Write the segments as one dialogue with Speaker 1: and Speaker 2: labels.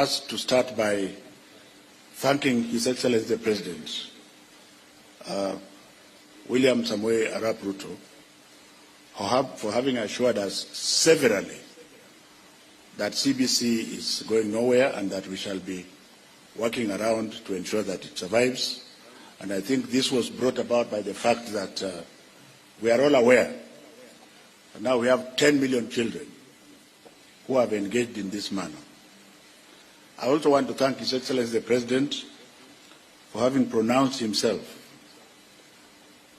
Speaker 1: asked to start by thanking His Excellency the President, William Samoei Arap Ruto, for having assured us severally that CBC is going nowhere and that we shall be working around to ensure that it survives. And I think this was brought about by the fact that we are all aware that now we have 10 million children who have engaged in this manner. I also want to thank His Excellency the President for having pronounced himself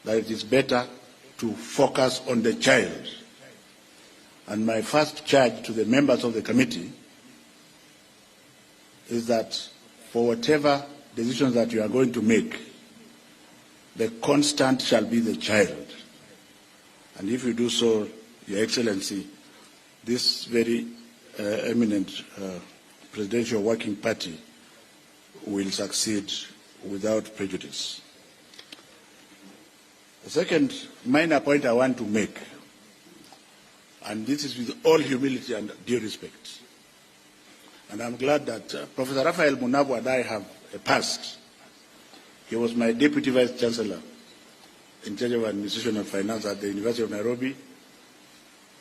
Speaker 1: that it is better to focus on the child. And my first charge to the members of the committee is that for whatever decisions that you are going to make, the constant shall be the child. And if you do so, Your Excellency, this very eminent Presidential Working Party will succeed without prejudice. The second minor point I want to make, and this is with all humility and due respect, and I'm glad that Professor Raphael Munavu and I have a past. He was my Deputy Vice Chancellor in charge of Administration and Finance at the University of Nairobi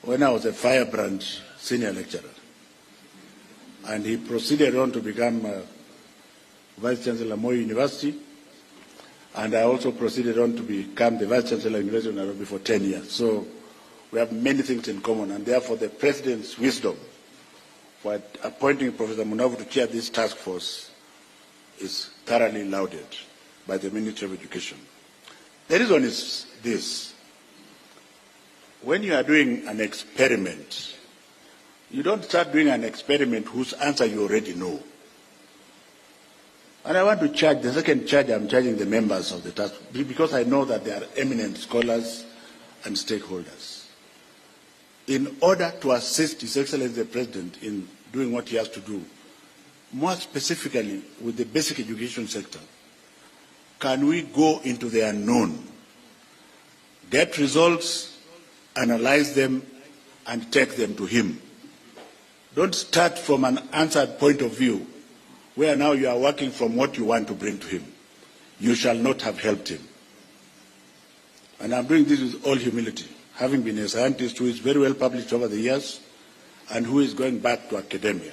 Speaker 1: when I was a firebrand senior lecturer. And he proceeded on to become Vice Chancellor Moi University, and I also proceeded on to become the Vice Chancellor of the University of Nairobi for 10 years. So we have many things in common, and therefore the President's wisdom for appointing Professor Munavu to chair this task force is thoroughly lauded by the Ministry of Education. The reason is this. When you are doing an experiment, you don't start doing an experiment whose answer you already know. And I want to charge, the second charge I'm charging the members of the task, because I know that they are eminent scholars and stakeholders. In order to assist His Excellency the President in doing what he has to do, more specifically with the basic education sector, can we go into the unknown, get results, analyze them, and take them to him? Don't start from an answered point of view where now you are working from what you want to bring to him. You shall not have helped him. And I'm doing this with all humility, having been a scientist who is very well published over the years and who is going back to academia.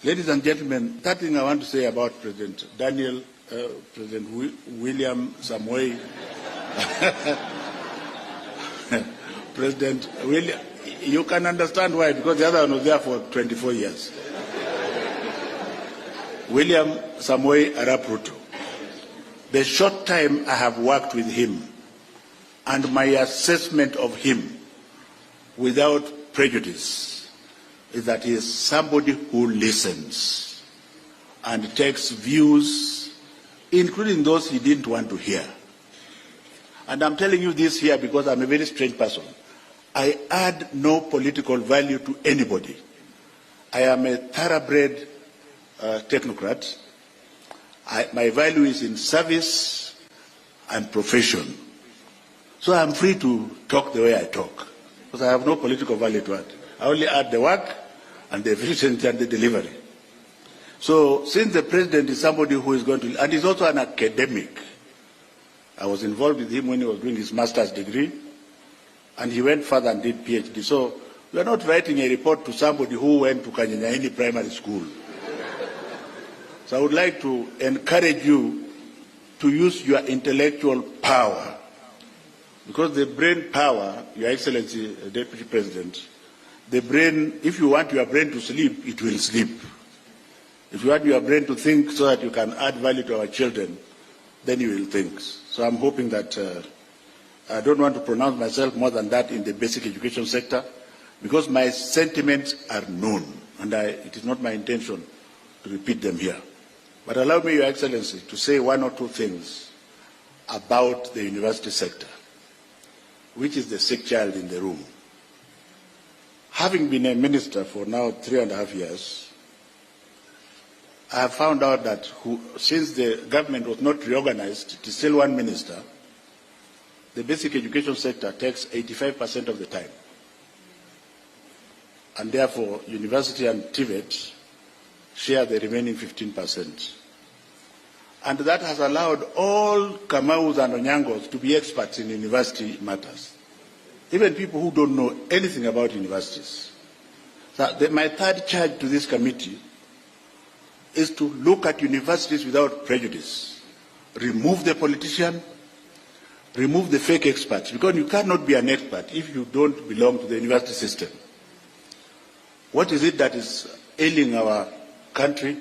Speaker 1: Ladies and gentlemen, that thing I want to say about President William Samoei, President William, you can understand why, because the other one was there for 24 years. William Samoei Arap Ruto. The short time I have worked with him and my assessment of him without prejudice is that he is somebody who listens and takes views, including those he didn't want to hear. And I'm telling you this here because I'm a very strange person. I add no political value to anybody. I am a thoroughbred technocrat. My value is in service and profession. So I'm free to talk the way I talk, because I have no political value to add. I only add the work and the efficiency and the delivery. So since the President is somebody who is going to, and he's also an academic, I was involved with him when he was doing his master's degree, and he went further and did PhD. So we are not writing a report to somebody who went to Kanyanyaini Primary School. So I would like to encourage you to use your intellectual power, because the brain power, Your Excellency, Deputy President, the brain, if you want your brain to sleep, it will sleep. If you want your brain to think so that you can add value to our children, then you will think. So I'm hoping that I don't want to pronounce myself more than that in the basic education sector, because my sentiments are known, and it is not my intention to repeat them here. But allow me, Your Excellency, to say one or two things about the university sector, which is the sick child in the room. Having been a minister for now 3.5 years, I have found out that since the government was not reorganized, it is still one minister, the basic education sector takes 85% of the time. And therefore, university and TVET share the remaining 15%. And that has allowed all Kamaus and Onyangos to be experts in university matters, even people who don't know anything about universities. So my third charge to this committee is to look at universities without prejudice, remove the politician, remove the fake experts, because you cannot be an expert if you don't belong to the university system. What is it that is ailing our country?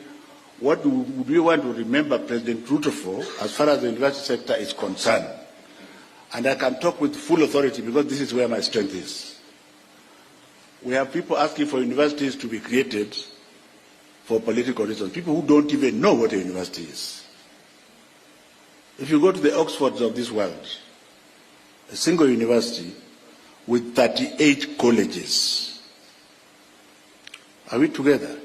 Speaker 1: What do we want to remember President Ruto for as far as the university sector is concerned? And I can talk with full authority because this is where my strength is. We have people asking for universities to be created for political reasons, people who don't even know what a university is. If you go to the Oxfords of this world, a single university with 38 colleges. Are we together?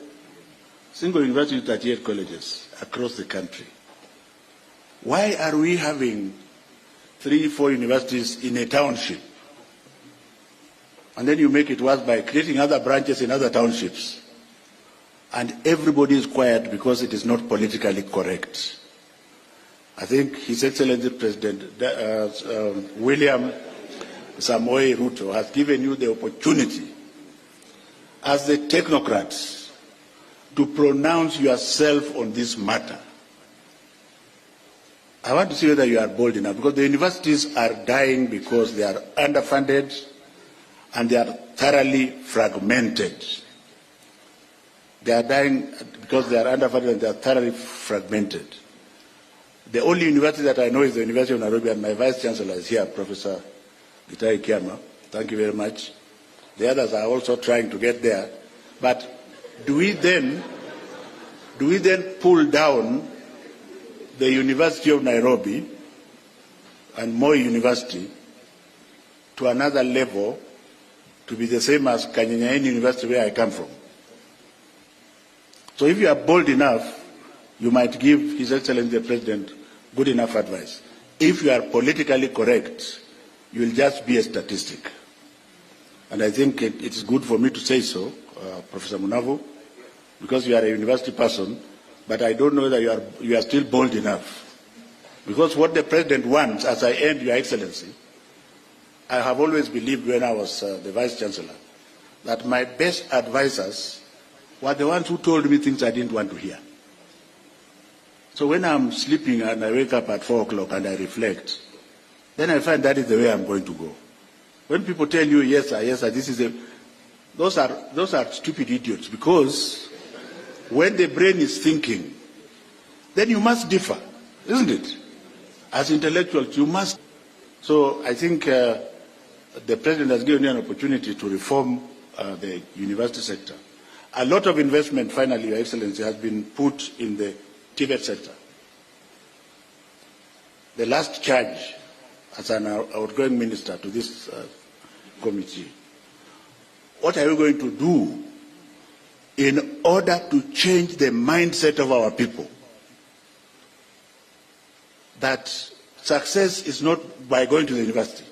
Speaker 1: Single university with 38 colleges across the country. Why are we having 3, 4 universities in a township? And then you make it worse by creating other branches in other townships. And everybody is quiet because it is not politically correct. I think His Excellency President William Samoei Ruto has given you the opportunity as the technocrats to pronounce yourself on this matter. I want to see whether you are bold enough, because the universities are dying because they are underfunded and they are thoroughly fragmented. They are dying because they are underfunded and they are thoroughly fragmented. The only university that I know is the University of Nairobi, and my Vice Chancellor is here, Professor Gitai Kiama. Thank you very much. The others are also trying to get there. But do we then pull down the University of Nairobi and Moi University to another level to be the same as Kanyanyaini University, where I come from? So if you are bold enough, you might give His Excellency the President good enough advice. If you are politically correct, you will just be a statistic. And I think it is good for me to say so, Professor Munavu, because you are a university person, but I don't know whether you are still bold enough. Because what the President wants, as I end, Your Excellency, I have always believed when I was the Vice Chancellor, that my best advisors were the ones who told me things I didn't want to hear. So when I'm sleeping and I wake up at 4 o'clock and I reflect, then I find that is the way I'm going to go. When people tell you, yes sir, this is those are stupid idiots, because when the brain is thinking, then you must differ, isn't it? As intellectuals, you must. So I think the President has given you an opportunity to reform the university sector. A lot of investment, finally, Your Excellency, has been put in the Tibet sector. The last charge as an outgoing minister to this committee, what are you going to do in order to change the mindset of our people? That success is not by going to the university.